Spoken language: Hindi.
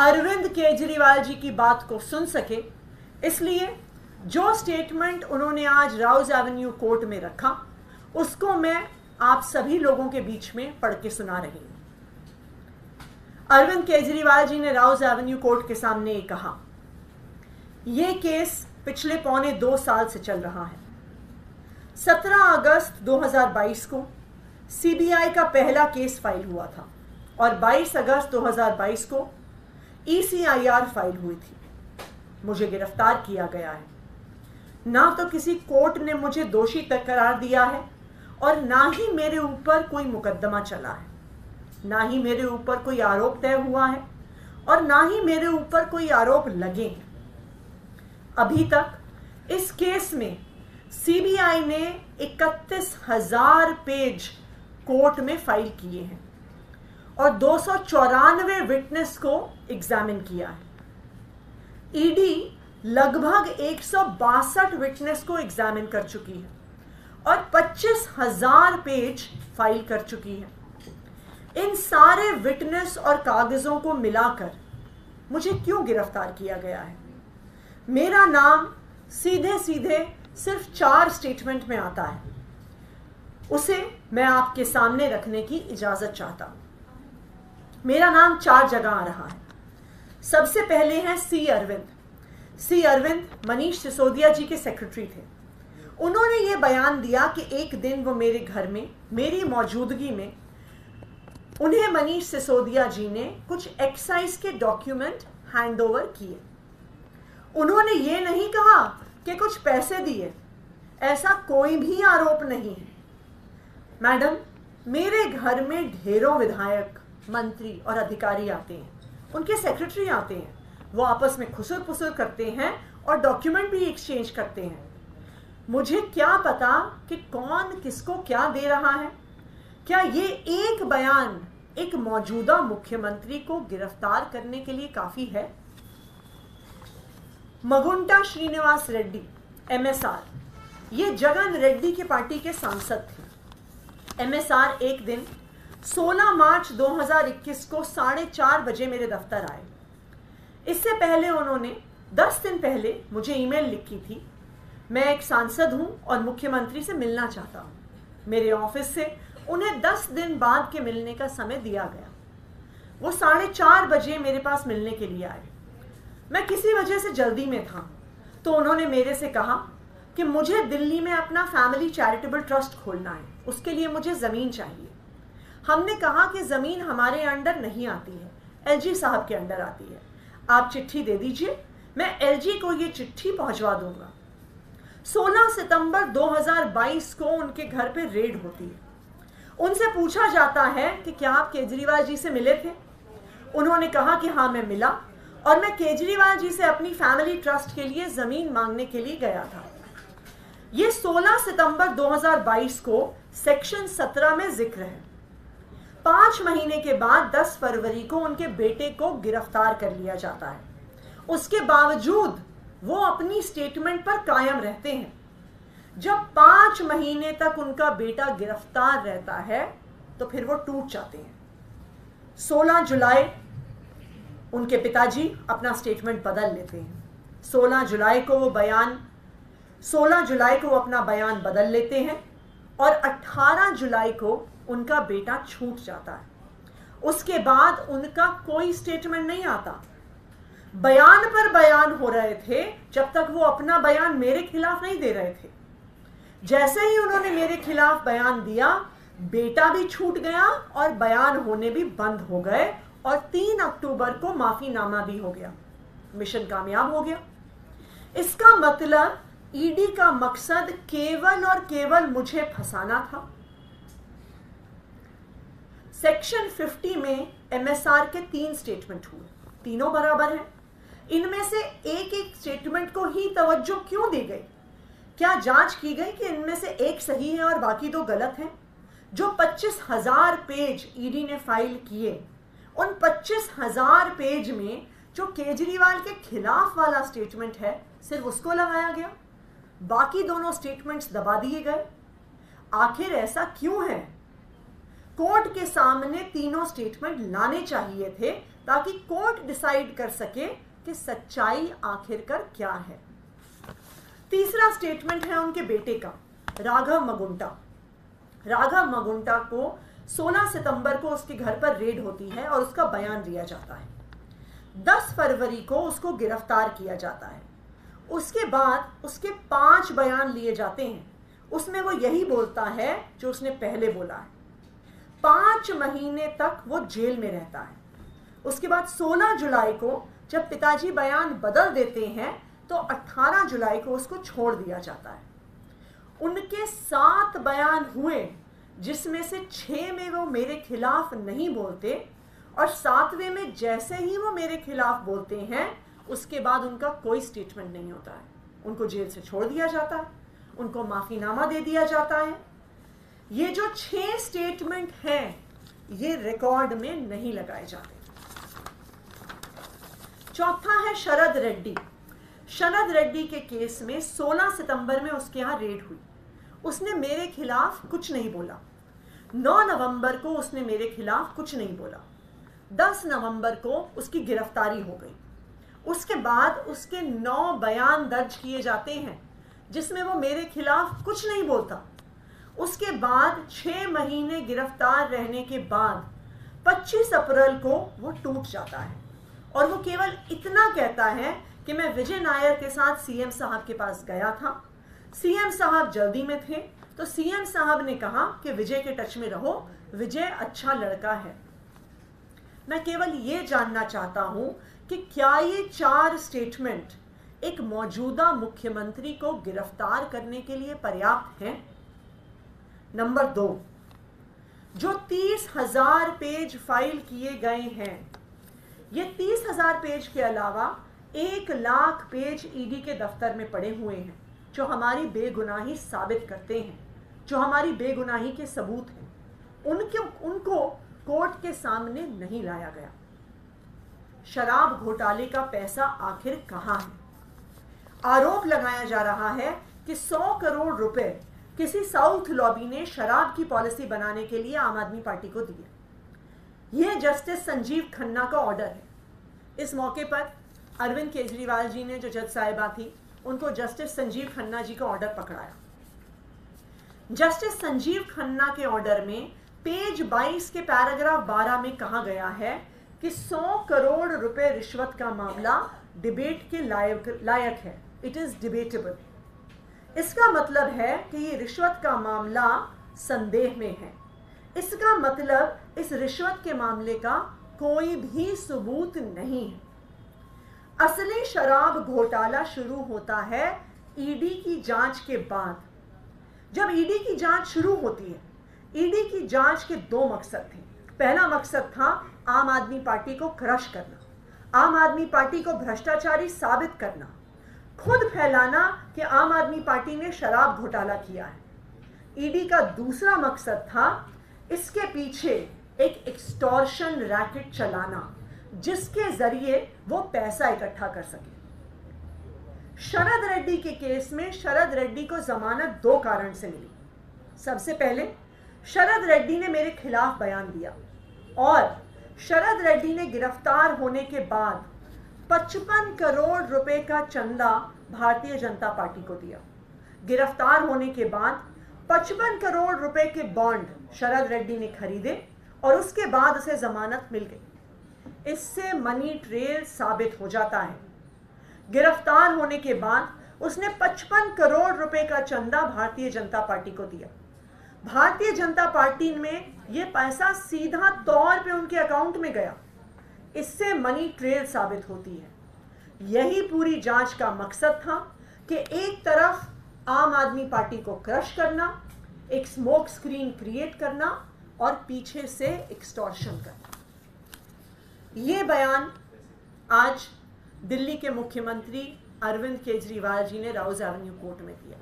अरविंद केजरीवाल जी की बात को सुन सके, इसलिए जो स्टेटमेंट उन्होंने आज राउज एवेन्यू कोर्ट में रखा उसको मैं आप सभी लोगों के बीच में पढ़ के सुना रही हूं। अरविंद केजरीवाल जी ने राउज एवेन्यू कोर्ट के सामने ये कहा, यह केस पिछले पौने 2 साल से चल रहा है। 17 अगस्त 2022 को सीबीआई का पहला केस फाइल हुआ था और 22 अगस्त 2022 को ECIR फाइल हुई थी। मुझे गिरफ्तार किया गया है। ना तो किसी कोर्ट ने मुझे दोषी करार दिया है और ना ही मेरे ऊपर कोई मुकदमा चला है, ना ही मेरे ऊपर कोई आरोप तय हुआ है और ना ही मेरे ऊपर कोई आरोप लगे हैं। अभी तक इस केस में सीबीआई ने 31,000 पेज कोर्ट में फाइल किए हैं और 294 विटनेस को एग्जामिन किया है। ईडी लगभग 162 विटनेस को एग्जामिन कर चुकी है और 25,000 पेज फाइल कर चुकी है। इन सारे विटनेस और कागजों को मिलाकर मुझे क्यों गिरफ्तार किया गया है? मेरा नाम सीधे सीधे सिर्फ 4 स्टेटमेंट में आता है, उसे मैं आपके सामने रखने की इजाजत चाहता हूं। मेरा नाम 4 जगह आ रहा है। सबसे पहले हैं सी अरविंद मनीष सिसोदिया जी के सेक्रेटरी थे। उन्होंने ये बयान दिया कि एक दिन वो मेरे घर में मेरी मौजूदगी में उन्हें मनीष सिसोदिया जी ने कुछ एक्साइज के डॉक्यूमेंट हैंडओवर किए। उन्होंने ये नहीं कहा कि कुछ पैसे दिए, ऐसा कोई भी आरोप नहीं है। मैडम, मेरे घर में ढेरों विधायक, मंत्री और अधिकारी आते हैं, उनके सेक्रेटरी आते हैं, वो आपस में खुसर पुसर करते हैं और डॉक्यूमेंट भी एक्सचेंज करते हैं। मुझे क्या पता कि कौन किसको क्या दे रहा है? क्या ये एक बयान एक मौजूदा मुख्यमंत्री को गिरफ्तार करने के लिए काफी है? मगुंटा श्रीनिवास रेड्डी MSR, ये जगन रेड्डी की पार्टी के सांसद थे। MSR एक दिन 16 मार्च 2021 को 4:30 बजे मेरे दफ्तर आए। इससे पहले उन्होंने 10 दिन पहले मुझे ईमेल लिखी थी, मैं एक सांसद हूं और मुख्यमंत्री से मिलना चाहता हूं। मेरे ऑफिस से उन्हें 10 दिन बाद के मिलने का समय दिया गया। वो 4:30 बजे मेरे पास मिलने के लिए आए। मैं किसी वजह से जल्दी में था, तो उन्होंने मेरे से कहा कि मुझे दिल्ली में अपना फैमिली चैरिटेबल ट्रस्ट खोलना है, उसके लिए मुझे ज़मीन चाहिए। हमने कहा कि ज़मीन हमारे अंडर नहीं आती है, LG साहब के अंडर आती है। आप चिट्ठी दे दीजिए, मैं LG को ये चिट्ठी पहुंचवा दूंगा। 16 सितंबर 2022 को उनके घर पे रेड होती है। उनसे पूछा जाता है कि क्या आप केजरीवाल जी से मिले थे? उन्होंने कहा कि हाँ, मैं मिला और मैं केजरीवाल जी से अपनी फैमिली ट्रस्ट के लिए ज़मीन मांगने के लिए गया था। ये 16 सितंबर 2022 को सेक्शन 17 में जिक्र है। 5 महीने के बाद 10 फरवरी को उनके बेटे को गिरफ्तार कर लिया जाता है। उसके बावजूद वो अपनी स्टेटमेंट पर कायम रहते हैं। जब 5 महीने तक उनका बेटा गिरफ्तार रहता है तो फिर वो टूट जाते हैं। 16 जुलाई उनके पिताजी अपना स्टेटमेंट बदल लेते हैं। 16 जुलाई को वो अपना बयान बदल लेते हैं और 18 जुलाई को उनका बेटा छूट जाता है। उसके बाद उनका कोई स्टेटमेंट नहीं आता। बयान पर बयान हो रहे थे जब तक वो अपना बयान मेरे खिलाफ नहीं दे रहे थे। जैसे ही उन्होंने मेरे खिलाफ बयान दिया, बेटा भी छूट गया और बयान होने भी बंद हो गए और 3 अक्टूबर को माफीनामा भी हो गया। मिशन कामयाब हो गया। इसका मतलब ईडी का मकसद केवल और केवल मुझे फंसाना था। सेक्शन 50 में MSR के 3 स्टेटमेंट हुए, तीनों बराबर हैं। इनमें से एक एक स्टेटमेंट को ही तवज्जो क्यों दी गई? क्या जांच की गई कि इनमें से एक सही है और बाकी 2 गलत हैं? जो 25,000 पेज ईडी ने फाइल किए, उन 25,000 पेज में जो केजरीवाल के खिलाफ वाला स्टेटमेंट है सिर्फ उसको लगाया गया, बाकी दोनों स्टेटमेंट्स दबा दिए गए। आखिर ऐसा क्यों है? कोर्ट के सामने तीनों स्टेटमेंट लाने चाहिए थे ताकि कोर्ट डिसाइड कर सके कि सच्चाई आखिरकार क्या है। तीसरा स्टेटमेंट है उनके बेटे का, राघव मगुंटा। राघव मगुंटा को 16 सितंबर को उसके घर पर रेड होती है और उसका बयान लिया जाता है। 10 फरवरी को उसको गिरफ्तार किया जाता है। उसके बाद उसके 5 बयान लिए जाते हैं। उसमें वो यही बोलता है जो उसने पहले बोला है। 5 महीने तक वो जेल में रहता है। उसके बाद 16 जुलाई को जब पिताजी बयान बदल देते हैं तो 18 जुलाई को उसको छोड़ दिया जाता है। उनके 7 बयान हुए, जिसमें से 6 में वो मेरे खिलाफ नहीं बोलते और 7वें में जैसे ही वो मेरे खिलाफ बोलते हैं उसके बाद उनका कोई स्टेटमेंट नहीं होता है। उनको जेल से छोड़ दिया जाता है, उनको माफीनामा दे दिया जाता है। ये जो 6 स्टेटमेंट हैं ये रिकॉर्ड में नहीं लगाए जाते। चौथा है शरद रेड्डी। शरद रेड्डी के केस में 16 सितंबर में उसके यहां रेड हुई। उसने मेरे खिलाफ कुछ नहीं बोला। 9 नवंबर को उसने मेरे खिलाफ कुछ नहीं बोला। 10 नवंबर को उसकी गिरफ्तारी हो गई। उसके बाद उसके 9 बयान दर्ज किए जाते हैं जिसमें वो मेरे खिलाफ कुछ नहीं बोलता। उसके बाद 6 महीने गिरफ्तार रहने के बाद 25 अप्रैल को वो टूट जाता है और वो केवल इतना कहता है कि मैं विजय नायर के साथ सीएम साहब के पास गया था। सीएम साहब जल्दी में थे तो सीएम साहब ने कहा कि विजय के टच में रहो, विजय अच्छा लड़का है। मैं केवल ये जानना चाहता हूं कि क्या ये 4 स्टेटमेंट एक मौजूदा मुख्यमंत्री को गिरफ्तार करने के लिए पर्याप्त हैं? नंबर 2, जो 30,000 पेज फाइल किए गए हैं, ये 30,000 पेज के अलावा 1 लाख पेज ईडी के दफ्तर में पड़े हुए हैं जो हमारी बेगुनाही साबित करते हैं, जो हमारी बेगुनाही के सबूत हैं। उनको कोर्ट के सामने नहीं लाया गया। शराब घोटाले का पैसा आखिर कहां है? आरोप लगाया जा रहा है कि 100 करोड़ रुपए किसी साउथ लॉबी ने शराब की पॉलिसी बनाने के लिए आम आदमी पार्टी को दिए। यह जस्टिस संजीव खन्ना का ऑर्डर है। इस मौके पर अरविंद केजरीवाल जी ने, जो जज साहिबा थी, उनको जस्टिस संजीव खन्ना जी का ऑर्डर पकड़ाया। जस्टिस संजीव खन्ना के ऑर्डर में पेज 22 के पैराग्राफ 12 में कहा गया है कि 100 करोड़ रुपए रिश्वत का मामला डिबेट के लायक है। It is debatable. इसका मतलब है कि ये रिश्वत का मामला संदेह में है। इसका मतलब इस रिश्वत के मामले का कोई भी सबूत नहीं है। असली शराब घोटाला शुरू होता है ईडी की जांच के बाद। जब ईडी की जांच शुरू होती है, ईडी की जांच के 2 मकसद थे। पहला मकसद था आम आदमी पार्टी को क्रश करना, आम आदमी पार्टी को भ्रष्टाचारी साबित करना, खुद फैलाना कि आम आदमी पार्टी ने शराब घोटाला किया है। ईडी का दूसरा मकसद था इसके पीछे एक एक्सटॉर्शन रैकेट चलाना जिसके जरिए वो पैसा इकट्ठा कर सके। शरद रेड्डी के केस में शरद रेड्डी को जमानत 2 कारण से मिली। सबसे पहले, शरद रेड्डी ने मेरे खिलाफ बयान दिया और शरद रेड्डी ने गिरफ्तार होने के बाद 55 करोड़ रुपए का चंदा भारतीय जनता पार्टी को दिया। गिरफ्तार होने के बाद 55 करोड़ रुपए के बॉन्ड शरद रेड्डी ने खरीदे और उसके बाद उसे जमानत मिल गई। इससे मनी ट्रेल साबित हो जाता है। गिरफ्तार होने के बाद उसने 55 करोड़ रुपए का चंदा भारतीय जनता पार्टी को दिया। भारतीय जनता पार्टी में यह पैसा सीधा तौर पे उनके अकाउंट में गया। इससे मनी ट्रेल साबित होती है। यही पूरी जांच का मकसद था कि एक तरफ आम आदमी पार्टी को क्रश करना, एक स्मोक स्क्रीन क्रिएट करना और पीछे से एक्सटॉर्शन करना। ये बयान आज दिल्ली के मुख्यमंत्री अरविंद केजरीवाल जी ने राउज एवेन्यू कोर्ट में दिया।